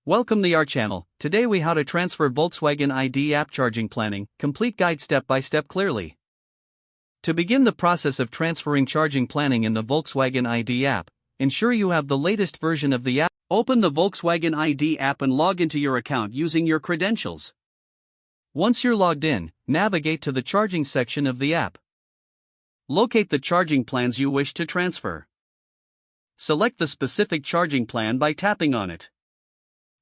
Welcome to our channel. Today we how to transfer Volkswagen ID app charging planning, complete guide step by step clearly. To begin the process of transferring charging planning in the Volkswagen ID app, ensure you have the latest version of the app. Open the Volkswagen ID app and log into your account using your credentials. Once you're logged in, navigate to the charging section of the app. Locate the charging plans you wish to transfer. Select the specific charging plan by tapping on it.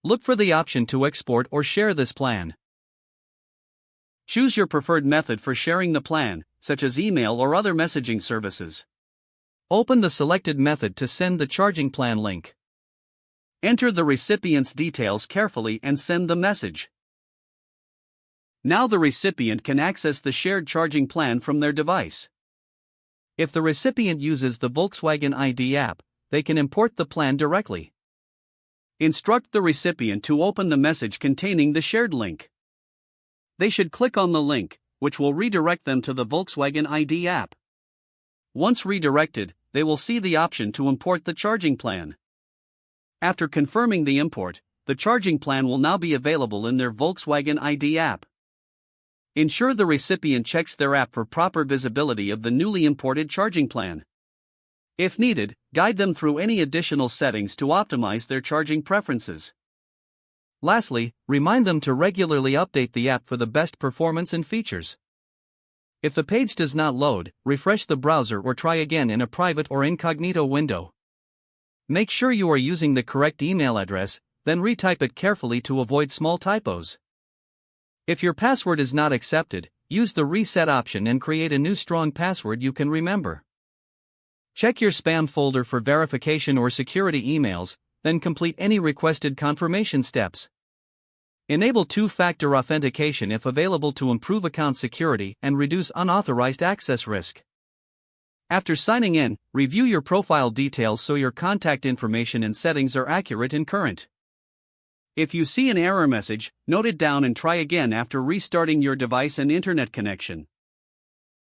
Look for the option to export or share this plan. Choose your preferred method for sharing the plan, such as email or other messaging services. Open the selected method to send the charging plan link. Enter the recipient's details carefully and send the message. Now the recipient can access the shared charging plan from their device. If the recipient uses the Volkswagen ID app, they can import the plan directly. Instruct the recipient to open the message containing the shared link. They should click on the link, which will redirect them to the Volkswagen ID app. Once redirected, they will see the option to import the charging plan. After confirming the import, the charging plan will now be available in their Volkswagen ID app. Ensure the recipient checks their app for proper visibility of the newly imported charging plan. If needed, guide them through any additional settings to optimize their charging preferences. Lastly, remind them to regularly update the app for the best performance and features. If the page does not load, refresh the browser or try again in a private or incognito window. Make sure you are using the correct email address, then retype it carefully to avoid small typos. If your password is not accepted, use the reset option and create a new strong password you can remember. Check your spam folder for verification or security emails, then complete any requested confirmation steps. Enable two-factor authentication if available to improve account security and reduce unauthorized access risk. After signing in, review your profile details so your contact information and settings are accurate and current. If you see an error message, note it down and try again after restarting your device and internet connection.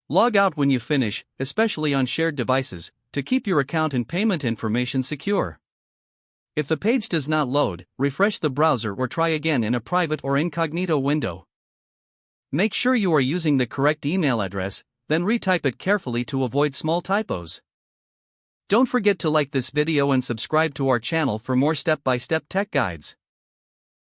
Log out when you finish, especially on shared devices, to keep your account and payment information secure. If the page does not load, refresh the browser or try again in a private or incognito window. Make sure you are using the correct email address, then retype it carefully to avoid small typos. Don't forget to like this video and subscribe to our channel for more step-by-step tech guides.